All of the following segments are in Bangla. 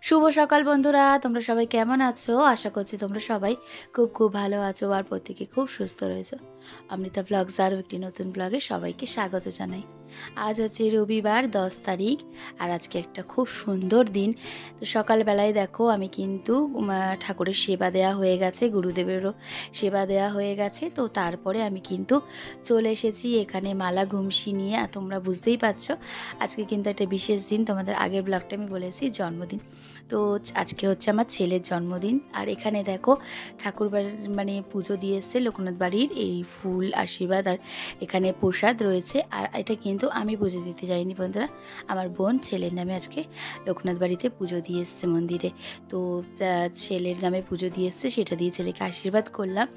শুভ সকাল বন্ধুরা, তোমরা সবাই কেমন আছো? আশা করছি তোমরা সবাই খুব খুব ভালো আছো আর প্রত্যেকে খুব সুস্থ রয়েছো। অমৃতা ব্লগস আরও একটি নতুন ব্লগে সবাইকে স্বাগত জানাই। আজ হচ্ছে রবিবার 10 তারিখ আর আজকে একটা খুব সুন্দর দিন। তো সকালবেলায় দেখো আমি কিন্তু ঠাকুরের সেবা দেওয়া হয়ে গেছে, গুরুদেবেরও সেবা দেওয়া হয়ে গেছে। তো তারপরে আমি কিন্তু চলে এসেছি এখানে মালা ঘুমসি নিয়ে। আর তোমরা বুঝতেই পারছো আজকে কিন্তু একটা বিশেষ দিন, তোমাদের আগের ব্লগটা আমি বলেছি জন্মদিন। তো আজকে হচ্ছে আমার ছেলের জন্মদিন। আর এখানে দেখো ঠাকুর বাড়ির মানে পুজো দিয়ে এসছে লোকনাথ বাড়ির, এই ফুল আশীর্বাদ আর এখানে প্রসাদ রয়েছে। আর এটা কিন্তু আমি পুজো দিতে যাইনি বন্ধুরা, আমার বোন ছেলের নামে আজকে লোকনাথ বাড়িতে পুজো দিয়ে এসছে মন্দিরে। তো ছেলের নামে পুজো দিয়ে এসছে, সেটা দিয়ে ছেলেকে আশীর্বাদ করলাম।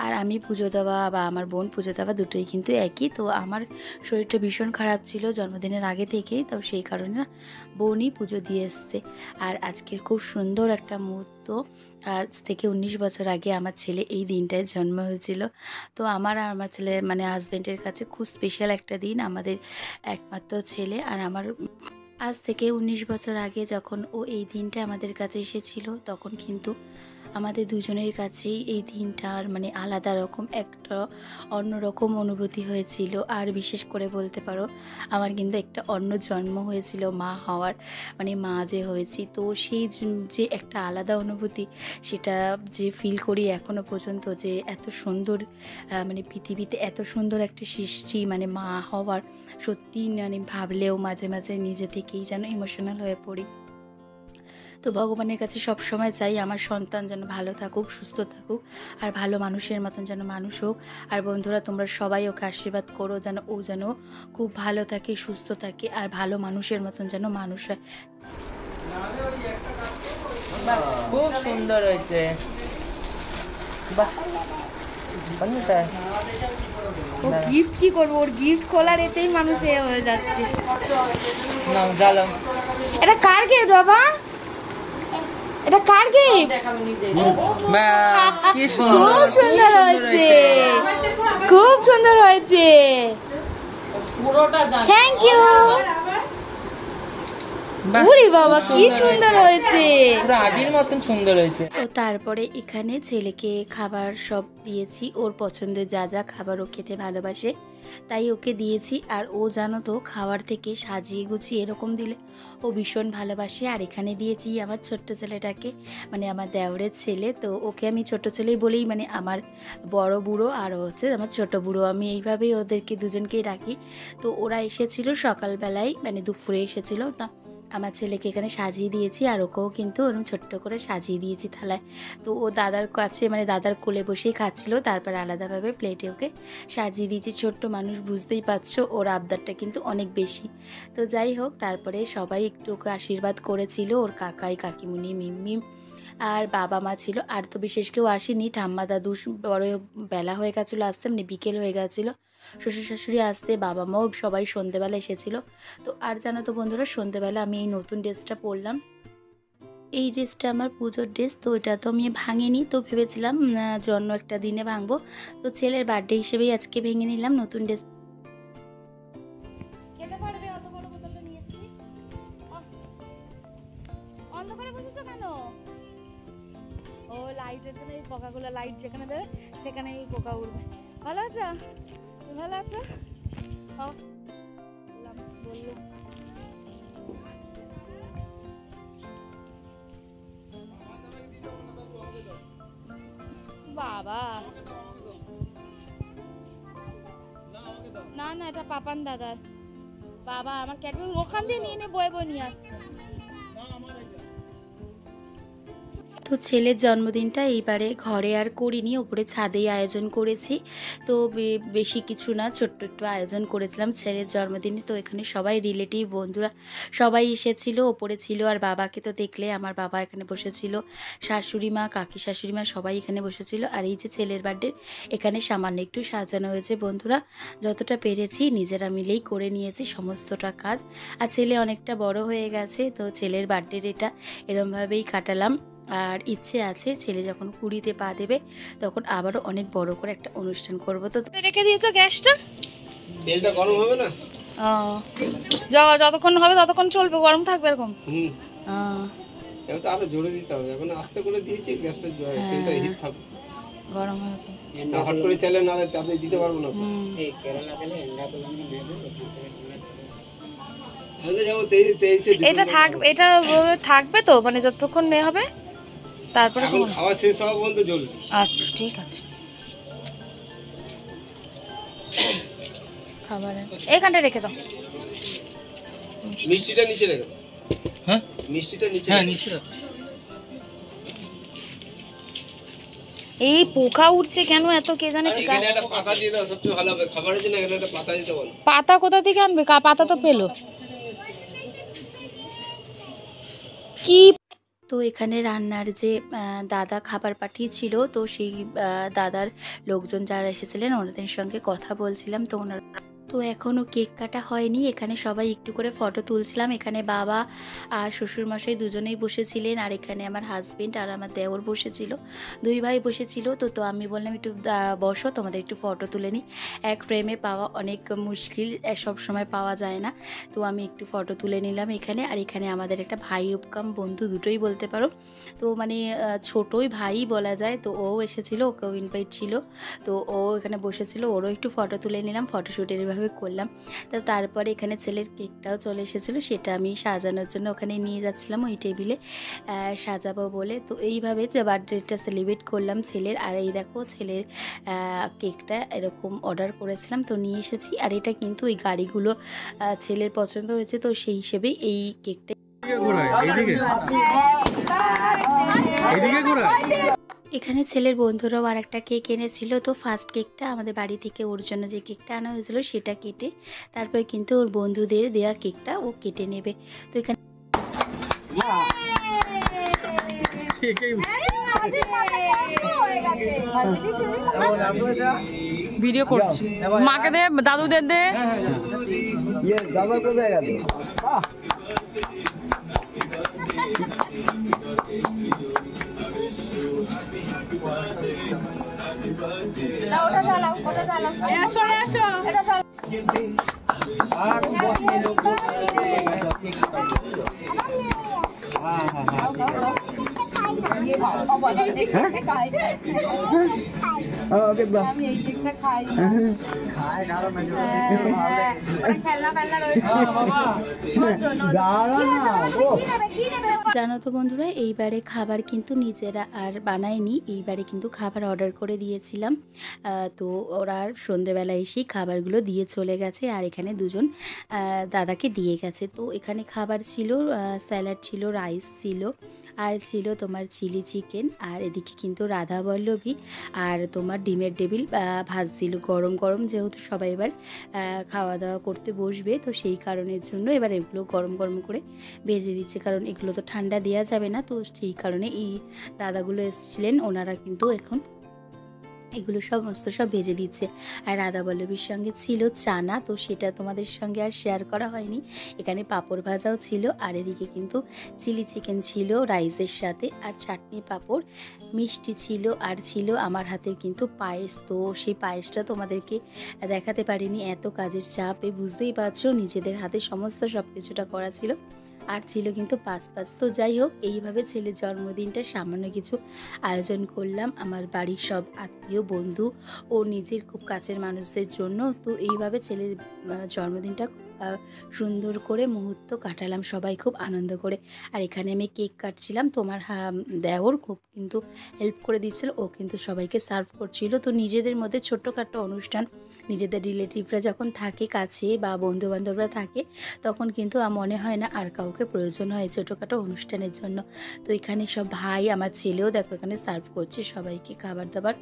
আর আমি পুজো দেওয়া বা আমার বোন পুজো দেওয়া দুটোই কিন্তু একই। তো আমার শরীরটা ভীষণ খারাপ ছিল জন্মদিনের আগে থেকেই, তো সেই কারণে বোনই পুজো দিয়ে এসছে। আর আজকের খুব সুন্দর একটা মুহূর্ত, আজ থেকে 19 বছর আগে আমার ছেলে এই দিনটায় জন্ম হয়েছিল। তো আমার আর আমার ছেলে মানে হাজব্যান্ডের কাছে খুব স্পেশাল একটা দিন, আমাদের একমাত্র ছেলে। আর আমার আজ থেকে 19 বছর আগে যখন ও এই দিনটা আমাদের কাছে এসেছিল, তখন কিন্তু আমাদের দুজনের কাছেই এই দিনটার মানে আলাদা রকম একটা অন্যরকম অনুভূতি হয়েছিল। আর বিশেষ করে বলতে পারো আমার কিন্তু একটা অন্য জন্ম হয়েছিল মা হওয়ার, মানে মা যে হয়েছি, তো সেই যে একটা আলাদা অনুভূতি সেটা যে ফিল করি এখনও পর্যন্ত, যে এত সুন্দর মানে পৃথিবীতে এত সুন্দর একটা সৃষ্টি মানে মা হওয়ার, সত্যি মানে ভাবলেও মাঝে মাঝে নিজে থেকেই যেন ইমোশনাল হয়ে পড়ি। তো ভগবানের কাছে সব সময় চাই আমার সন্তান যেন ভালো থাকুক, সুস্থ থাকুক আর ভালো মানুষের মতন যেন মানুষ হোক। আর বন্ধুরা তোমরা সবাই ওকে আশীর্বাদ করো যেন ও যেন খুব ভালো থাকে, সুস্থ থাকে আর ভালো মানুষের মতন যেন মানুষ হয়। খুব সুন্দর হয়েছে। ও গিফট কি করবো, ওর গিফট খোলার এতেই মানুষ এ হয়ে যাচ্ছে। এটা কার গিফট বাবা? এটা কার গিফট? খুব সুন্দর হয়েছে, খুব সুন্দর হয়েছে, থ্যাংক ইউ। ওরে বাবা কি সুন্দর হয়েছে, আদির মতন সুন্দর হয়েছে। তো তারপরে এখানে ছেলেকে খাবার সব দিয়েছি, ওর পছন্দের যা যা খাবার ও খেতে ভালোবাসে তাই ওকে দিয়েছি। আর ও জানো তো খাবার থেকে সাজিয়ে গুছিয়ে এরকম দিলে ও ভীষণ ভালোবাসে। আর এখানে দিয়েছি আমার ছোট্ট ছেলেটাকে, মানে আমার দেওরের ছেলে। তো ওকে আমি ছোট ছেলেই বলেই, মানে আমার বড় বুড়ো আর হচ্ছে আমার ছোট বুড়ো, আমি এইভাবেই ওদেরকে দুজনকেই রাখি। তো ওরা এসেছিল সকালবেলায়, মানে দুপুরে এসেছিল না, আমার ছেলেকে এখানে সাজিয়ে দিয়েছি আর ওকেও কিন্তু ওরকম ছোট্ট করে সাজিয়ে দিয়েছি থালায়। তো ও দাদার কাছে মানে দাদার কোলে বসেই খাচ্ছিল, তারপর আলাদাভাবে প্লেটে ওকে সাজিয়ে দিয়েছি। ছোট্ট মানুষ বুঝতেই পারছো, ওর আবদারটা কিন্তু অনেক বেশি। তো যাই হোক, তারপরে সবাই একটু ওকে আশীর্বাদ করেছিল, ওর কাকাই কাকিমুনি মিম্মি আর বাবা মা ছিল। আর তো বিশেষ কেউ আসেনি, ঠাম্মা দাদু বড় বেলা হয়ে গেছিলো আসতে, মানে বিকেল হয়ে গেছিলো। শ্বশুর শাশুড়ি আসতে, বাবা মাও সবাই সন্ধেবেলা এসেছিলো। তো আর জানো তো বন্ধুরা, সন্ধেবেলা আমি এই নতুন ড্রেসটা পরলাম। এই ড্রেসটা আমার পুজোর ড্রেস, তো এটা তো আমি ভাঙিনি, তো ভেবেছিলাম যে অন্য একটা দিনে ভাঙবো। তো ছেলের বার্থডে হিসেবেই আজকে ভেঙে নিলাম নতুন ড্রেস। খেতে পারবে, অত বড় বোতলটা নিয়েছি। অন্ধকারে বসেছো কেন? ও লাইটের জন্য এই পোকাগুলো, লাইট যেখানে দেবে সেখানে এই পোকা উঠবে। ভালো আছো? ভালো আছো? বললো বাবা, না না এটা পাপান দাদার। বাবা আমার ক্যাডবেরি ওখান দিয়ে নিয়ে বয়ে বয়ে নিয়ে আসছে। তো ছেলের জন্মদিনটা এইবারে ঘরে আর করিনি, ওপরে ছাদেই আয়োজন করেছি। তো বেশি কিছু না, ছোট্ট একটু আয়োজন করেছিলাম ছেলের জন্মদিনে। তো এখানে সবাই রিলেটিভ বন্ধুরা সবাই এসেছিল, ওপরে ছিল। আর বাবাকে তো দেখলে, আমার বাবা এখানে বসেছিল, শাশুড়ি মা কাকি শাশুড়ি মা সবাই এখানে বসেছিল। আর এই যে ছেলের বার্থডে, এখানে সামান্য একটু সাজানো হয়েছে বন্ধুরা, যতটা পেরেছি নিজেরা মিলেই করে নিয়েছি সমস্তটা কাজ। আর ছেলে অনেকটা বড় হয়ে গেছে, তো ছেলের বার্থডে এটা এরমভাবেই কাটালাম। আর ইচ্ছে আছে ছেলে যখন 20-তে পা দেবে তখন আবারও অনেক বড় করে একটা অনুষ্ঠান করব। তো রেখে দিয়েছো গ্যাসটা, তেলটা গরম হবে না? যতক্ষণ হবে ততক্ষণ চলবে, গরম থাকবে এরকম। এবার তো আরো জোরে দিতে হবে, এখন আস্তে করে দিয়েছি, গ্যাসটা তেলটা হিট থাকবে, গরম হয়েছে। না হট করে চাইলে না তাতে দিতে পারবো না তো। আমি তো যাবো 23 এটা এটা থাকবে তো, মানে যতক্ষণ নেওয়া হবে তারপরে এখন খাওয়া শেষ হওয়া পর্যন্ত জ্বলবে। আচ্ছা ঠিক আছে। খাবার এখানটা রেখে দাও। মিষ্টিটা নিচে রেখে দাও। হ্যাঁ মিষ্টিটা নিচে হ্যাঁ রেখে দাও। নিচে রাখ। এই পোকা উঠছে কেন এত, কে জানে। এখানে একটা পাতা দিয়ে দাও, সবচেয়ে ভালো হবে খাবারের জন্য। এখানে একটা পাতা দিতে বলো। পাতা কোথা থেকে আনবে? পাতা তো পেলো কি। তো এখানে রান্নার যে দাদা খাবার পাঠিয়েছিল, তো সেই দাদার লোকজন যারা এসেছিলেন ওনাদের সঙ্গে কথা বলছিলাম। তো ওনারা তো এখনও কেক কাটা হয়নি, এখানে সবাই একটু করে ফটো তুলছিলাম। এখানে বাবা আর শ্বশুরমশাই দুজনেই বসেছিলেন, আর এখানে আমার হাজবেন্ড আর আমার দেওর বসেছিল, দুই ভাই বসেছিল। তো আমি বললাম একটু বসো, তোমাদের একটু ফটো তুলে নিই। এক ফ্রেমে পাওয়া অনেক মুশকিল, সব সময় পাওয়া যায় না। তো আমি একটু ফটো তুলে নিলাম এখানে। আর এখানে আমাদের একটা ভাই কাম বন্ধু, দুটোই বলতে পারো। তো মানে ছোটই ভাই বলা যায়। তো ও এসেছিল, ওকেও ইনভাইট ছিল। তো ও এখানে বসেছিল, ওরও একটু ফটো তুলে নিলাম, ফটোশ্যুট এভাবে করলাম। তো তারপরে এখানে ছেলের কেকটাও চলে এসেছিলো, সেটা আমি সাজানোর জন্য ওখানে নিয়ে যাচ্ছিলাম, ওই টেবিলে সাজাবো বলে। তো এইভাবে যে বার্থডেটা সেলিব্রেট করলাম ছেলের। আর এই দেখো ছেলের কেকটা এরকম অর্ডার করেছিলাম, তো নিয়ে এসেছি। আর এটা কিন্তু এই গাড়িগুলো ছেলের পছন্দ হয়েছে, তো সেই হিসেবেই এই কেকটা। এখানে ছেলের বন্ধুরাও আর একটা কেক এনেছিল। তো ফার্স্ট কেকটা আমাদের বাড়ি থেকে ওর জন্য যে কেকটা আনা হয়েছিল সেটা কেটে তারপরে কিন্তু ওর বন্ধুদের দেয়া কেকটা ও কেটে নেবে। তো এখানে ভিডিও করছি, মাকে দে, দাদুদের দে। জানো তো বন্ধুরা, এইবারে খাবার কিন্তু নিজেরা আর বানায়নি, এইবারে কিন্তু খাবার অর্ডার করে দিয়েছিলাম। তো ওরা সন্ধেবেলা এসেই খাবারগুলো দিয়ে চলে গেছে, আর এখানে দুজন দাদাকে দিয়ে গেছে। তো এখানে খাবার ছিল, স্যালাড ছিল, রাইস ছিল, আর ছিল তোমার চিলি চিকেন, আর এদিকে কিন্তু রাধাবল্লভী আর তোমার ডিমের টেবিল ভাজছিল গরম গরম, যেহেতু সবাই এবার খাওয়া দাওয়া করতে বসবে, তো সেই কারণের জন্য এবার এগুলো গরম গরম করে ভেজে দিচ্ছে, কারণ এগুলো তো ঠান্ডা দেওয়া যাবে না। তো সেই কারণে এই দাদাগুলো এসেছিলেন, ওনারা কিন্তু এখন এগুলো সমস্ত সব ভেজে দিচ্ছে। আর রাধাবল্লভীর সঙ্গে ছিল চানা, তো সেটা তোমাদের সঙ্গে আর শেয়ার করা হয়নি। এখানে পাঁপড় ভাজাও ছিল, আর এদিকে কিন্তু চিলি চিকেন ছিল রাইসের সাথে, আর চাটনি পাঁপড়, মিষ্টি ছিল, আর ছিল আমার হাতের কিন্তু পায়েস। তো সেই পায়েসটা তোমাদেরকে দেখাতে পারিনি, এত কাজের চাপে বুঝতেই পারছো, নিজেদের হাতে সমস্ত সব কিছুটা করা ছিল। আর ছিল কিন্তু পাঁচ। তো যাই হোক, এইভাবে ছেলের জন্মদিনটা সামান্য কিছু আয়োজন করলাম আমার বাড়ির সব আত্মীয় বন্ধু ও নিজের খুব কাছের মানুষদের জন্য। তো এইভাবে ছেলের জন্মদিনটা সুন্দর করে মুহূর্ত কাটালাম সবাই খুব আনন্দ করে। আর এখানে আমি কেক কাটছিলাম, তোমার দেওর খুব কিন্তু হেল্প করে দিচ্ছিল, ও কিন্তু সবাইকে সার্ভ করছিল। তো নিজেদের মধ্যে ছোট্টখাট্ট অনুষ্ঠান, নিজেদের রিলেটিভরা যখন থাকে কাছে বা বন্ধুবান্ধবরা থাকে, তখন কিন্তু মনে হয় না আর কাউকে প্রয়োজন হয় ছোটোখাটো অনুষ্ঠানের জন্য। তো এখানে সব ভাই, আমার ছেলেও দেখো এখানে সার্ভ করছে সবাইকে খাবার দাবার।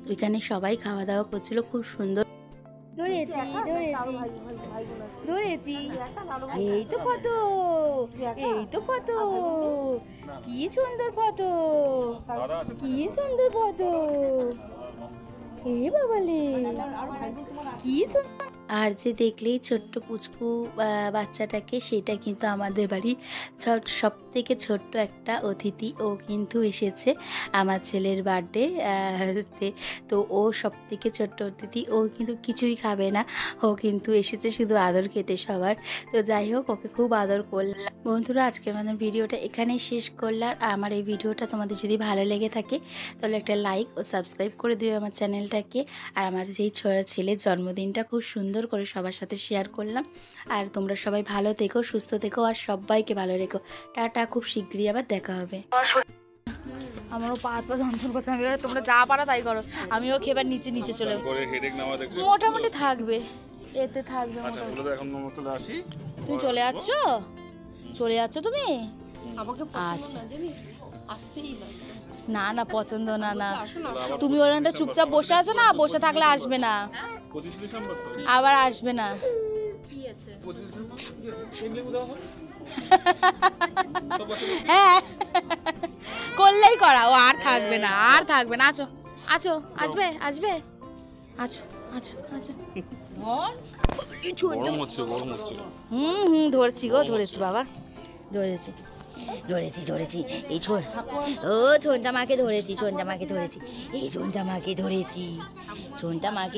তো এখানে সবাই খাওয়া দাওয়া করছিল খুব সুন্দর। এই তো ফটো, এই তো ফটো, কি সুন্দর ফটো, কি সুন্দর ফটো, এ বাবালে কি সুন্দর। আর যে দেখলেই ছোট্ট পুচকু বাচ্চাটাকে, সেটা কিন্তু আমাদের বাড়ি সব থেকে ছোট্ট একটা অতিথি, ও কিন্তু এসেছে আমার ছেলের বার্থডে তো ও সব থেকে ছোট্ট অতিথি, ও কিন্তু কিছুই খাবে না, ও কিন্তু এসেছে শুধু আদর খেতে সবার। তো যাই হোক, ওকে খুব আদর করলাম। বন্ধুরা, আজকের আমাদের ভিডিওটা এখানেই শেষ করলাম। আর আমার এই ভিডিওটা তোমাদের যদি ভালো লেগে থাকে তাহলে একটা লাইক ও সাবস্ক্রাইব করে দিও আমার চ্যানেলটাকে। আর আমার যেই ছেলের জন্মদিনটা খুব সুন্দর করে সবার সাথে শেয়ার করলাম। আর তোমরা সবাই ভালো থেকো, সুস্থ থেকো, আর সবাইকে ভালো রেখো। টাটা, খুব শীঘ্রই আবার দেখা হবে। আমারও পা হাত পা যন্ত্রণ করছে, আমি এবার তোমরা যা পারা তাই করো, আমিও খেবার নিচে নিচে চলে যাবো। মোটামুটি থাকবে, এতে থাকবে মোটামুটি। তুমি চলে যাচ্ছ, চলে যাচ্ছ তুমি? আচ্ছা, না না পছন্দ না, না তুমি ওখানটা চুপচাপ বসে আছো না, বসে থাকলে আসবে না, আবার আসবে না। হ্যাঁ করলেই করাও, আর থাকবে না, আর থাকবে না। আছো আছো, আসবে আসবে, আছো আছো আছো। ধরছি গো, ধরেছি বাবা, ধরেছি ধরেছি ধরেছি। এই ছোনটা মাকে ধরেছি, ছোনটা মাকে ধরেছি, এই ছোনটা মাকে ধরেছি, ছোনটা মাকে।